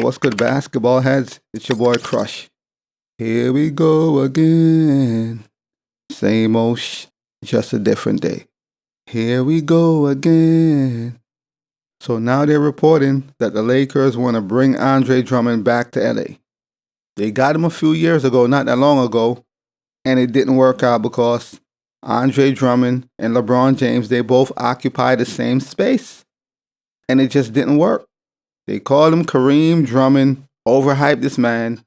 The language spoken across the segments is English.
what's good, basketball heads? It's your boy Crush. Here we go again. Same old just a different day. Here we go again. So now they're reporting that the Lakers want to bring Andre Drummond back to LA. They got him a few years ago, not that long ago, and it didn't work out because Andre Drummond and LeBron James, they both occupy the same space. And it just didn't work. They called him Kareem Drummond, overhyped this man,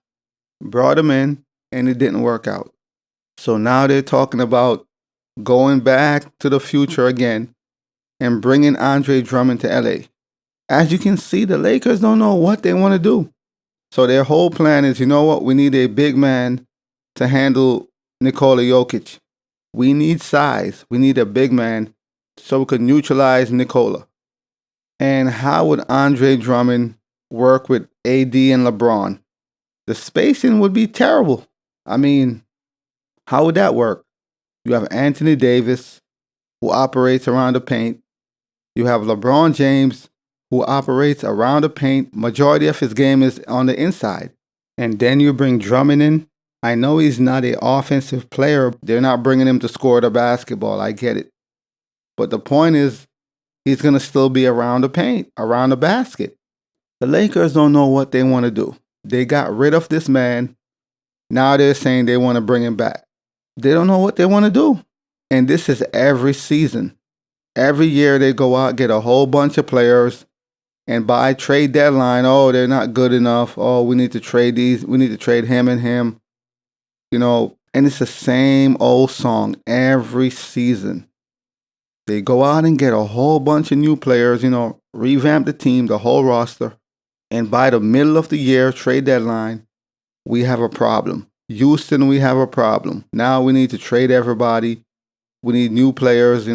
brought him in, and it didn't work out. So now they're talking about going back to the future again and bringing Andre Drummond to LA. As you can see, the Lakers don't know what they want to do. So their whole plan is, you know what, we need a big man to handle Nikola Jokic. We need size. We need a big man so we could neutralize Nikola. And how would Andre Drummond work with AD and LeBron? The spacing would be terrible. I mean, how would that work? You have Anthony Davis, who operates around the paint. You have LeBron James, who operates around the paint. Majority of his game is on the inside. And then you bring Drummond in. I know he's not an offensive player. They're not bringing him to score the basketball. I get it. But the point is, he's going to still be around the paint, around the basket. The Lakers don't know what they want to do. They got rid of this man. Now they're saying they want to bring him back. They don't know what they want to do. And this is every season. Every year they go out, get a whole bunch of players, and by trade deadline, oh, they're not good enough. Oh, we need to trade these. We need to trade him and him. And it's the same old song every season. They go out and get a whole bunch of new players, revamp the team, the whole roster. And by the middle of the year, trade deadline, we have a problem. Houston, we have a problem. Now we need to trade everybody. We need new players,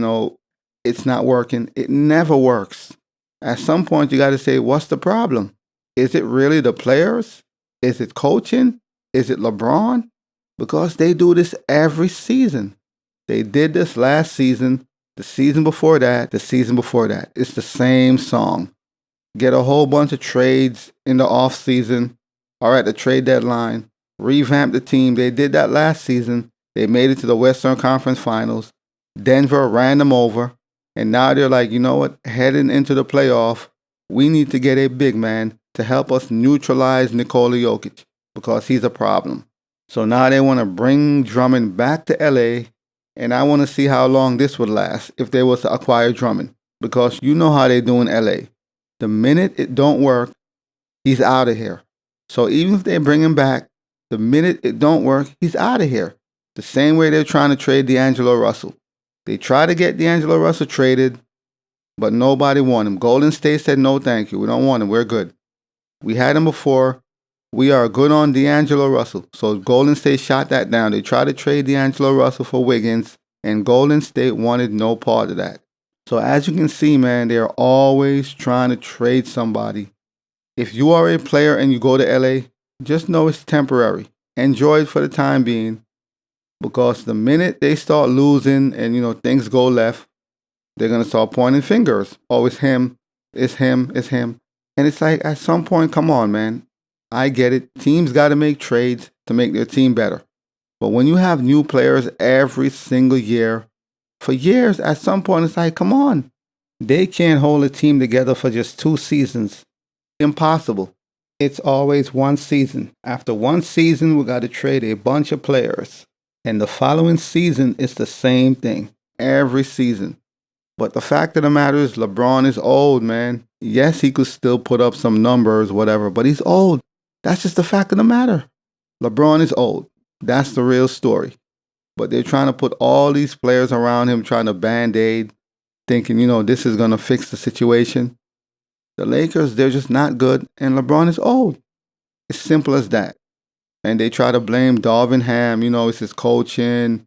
It's not working. It never works. At some point, you got to say, what's the problem? Is it really the players? Is it coaching? Is it LeBron? Because they do this every season. They did this last season. The season before that, the season before that. It's the same song. Get a whole bunch of trades in the off season or at the trade deadline. Revamp the team. They did that last season. They made it to the Western Conference Finals. Denver ran them over. And now they're like, you know what? Heading into the playoff, we need to get a big man to help us neutralize Nikola Jokic because he's a problem. So now they want to bring Drummond back to LA. And I want to see how long this would last if they was to acquire Drummond. Because you know how they do in LA. The minute it don't work, he's out of here. So even if they bring him back, the minute it don't work, he's out of here. The same way they're trying to trade D'Angelo Russell. They try to get D'Angelo Russell traded, but nobody wanted him. Golden State said, no, thank you. We don't want him. We're good. We had him before. We are good on D'Angelo Russell. So Golden State shot that down. They tried to trade D'Angelo Russell for Wiggins, and Golden State wanted no part of that. So as you can see, man, they're always trying to trade somebody. If you are a player and you go to LA, just know it's temporary. Enjoy it for the time being. Because the minute they start losing and, things go left, they're going to start pointing fingers. Oh, it's him. It's him. It's him. And it's like, at some point, come on, man. I get it. Teams got to make trades to make their team better. But when you have new players every single year, for years, at some point, it's like, come on. They can't hold a team together for just 2 seasons. Impossible. It's always one season. After one season, we got to trade a bunch of players. And the following season, it's the same thing. Every season. But the fact of the matter is, LeBron is old, man. Yes, he could still put up some numbers, whatever, but he's old. That's just the fact of the matter. LeBron is old. That's the real story. But they're trying to put all these players around him, trying to Band-Aid, thinking, this is going to fix the situation. The Lakers, they're just not good, and LeBron is old. It's simple as that. And they try to blame Darvin Ham, it's his coaching.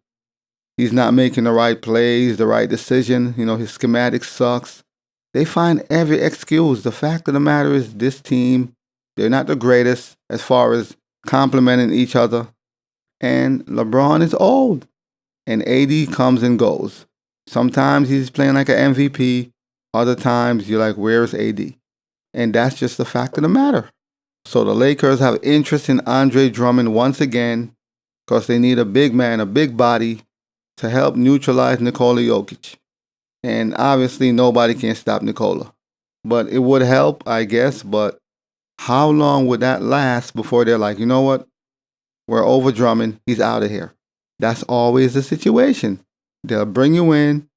He's not making the right plays, the right decision. His schematic sucks. They find every excuse. The fact of the matter is this team, they're not the greatest as far as complimenting each other. And LeBron is old. And AD comes and goes. Sometimes he's playing like an MVP. Other times you're like, where's AD? And that's just the fact of the matter. So the Lakers have interest in Andre Drummond once again because they need a big man, a big body to help neutralize Nikola Jokic. And obviously, nobody can stop Nikola. But it would help, I guess. But how long would that last before they're like, you know what? We're over Drummond. He's out of here. That's always the situation. They'll bring you in.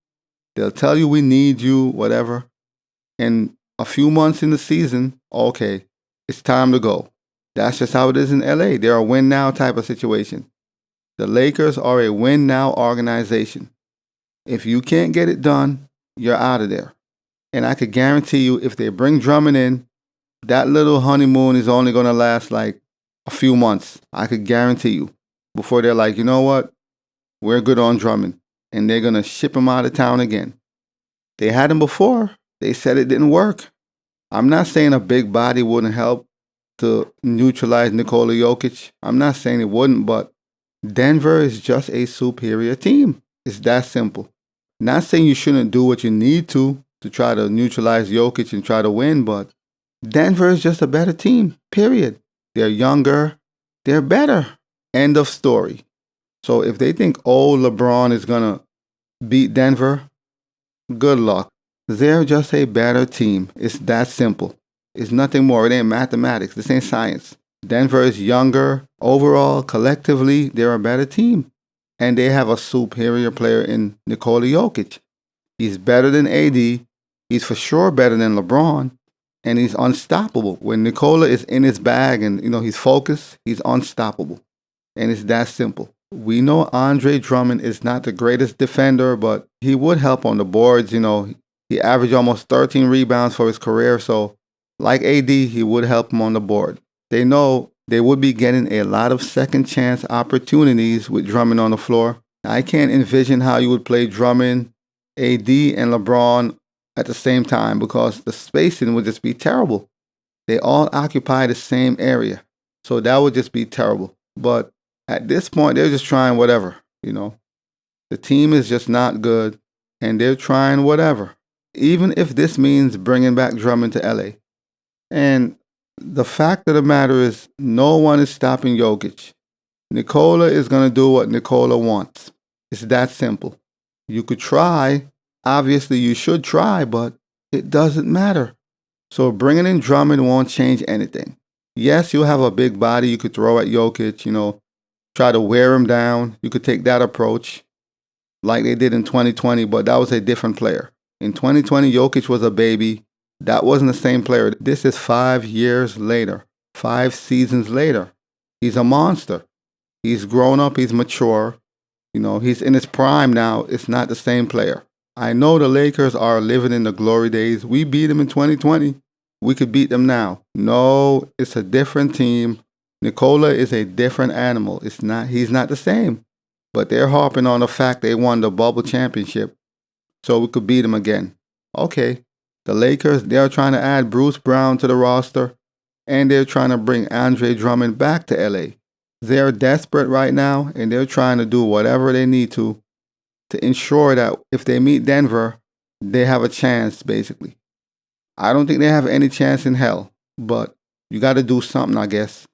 They'll tell you we need you, whatever. And a few months in the season, okay, it's time to go. That's just how it is in LA. They're a win now type of situation. The Lakers are a win now organization. If you can't get it done, you're out of there. And I could guarantee you, if they bring Drummond in, that little honeymoon is only going to last like a few months. I could guarantee you. Before they're like, you know what? We're good on Drummond. And they're going to ship him out of town again. They had him before. They said it didn't work. I'm not saying a big body wouldn't help to neutralize Nikola Jokic. I'm not saying it wouldn't, but Denver is just a superior team. It's that simple. Not saying you shouldn't do what you need to try to neutralize Jokic and try to win, but Denver is just a better team, period. They're younger. They're better. End of story. So if they think, oh, LeBron is going to beat Denver, good luck. They're just a better team. It's that simple. It's nothing more. It ain't mathematics. This ain't science. Denver is younger. Overall, collectively, they're a better team. And they have a superior player in Nikola Jokic. He's better than AD. He's for sure better than LeBron. And he's unstoppable. When Nikola is in his bag and, he's focused, he's unstoppable. And it's that simple. We know Andre Drummond is not the greatest defender, but he would help on the boards. He averaged almost 13 rebounds for his career. So like AD, he would help him on the board. They know they would be getting a lot of second chance opportunities with Drummond on the floor. I can't envision how you would play Drummond, AD, and LeBron at the same time because the spacing would just be terrible. They all occupy the same area. So that would just be terrible. But at this point, they're just trying whatever, The team is just not good, and they're trying whatever. Even if this means bringing back Drummond to LA. And the fact of the matter is, no one is stopping Jokic. Nikola is going to do what Nikola wants. It's that simple. You could try. Obviously, you should try, but it doesn't matter. So bringing in Drummond won't change anything. Yes, you'll have a big body you could throw at Jokic, try to wear him down. You could take that approach like they did in 2020, but that was a different player. In 2020, Jokic was a baby. That wasn't the same player. This is 5 years later, 5 seasons later. He's a monster. He's grown up. He's mature. He's in his prime now. It's not the same player. I know the Lakers are living in the glory days. We beat them in 2020. We could beat them now. No, it's a different team. Nikola is a different animal. He's not the same. But they're harping on the fact they won the bubble championship so we could beat them again. Okay. The Lakers, they're trying to add Bruce Brown to the roster, and they're trying to bring Andre Drummond back to LA. They're desperate right now, and they're trying to do whatever they need to ensure that if they meet Denver, they have a chance, basically. I don't think they have any chance in hell, but you got to do something, I guess.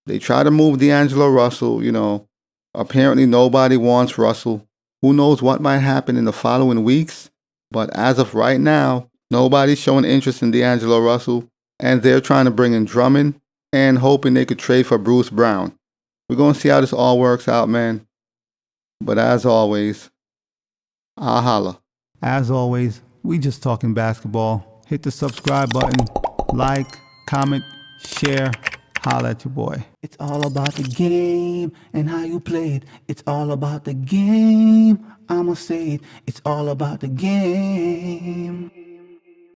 They try to move D'Angelo Russell, Apparently nobody wants Russell. Who knows what might happen in the following weeks? But as of right now, nobody's showing interest in D'Angelo Russell, and they're trying to bring in Drummond and hoping they could trade for Bruce Brown. We're going to see how this all works out, man. But as always, I'll holla. As always, we just talking basketball. Hit the subscribe button, like, comment, share. Holla at your boy. It's all about the game and how you play it. It's all about the game. I'ma say it. It's all about the game.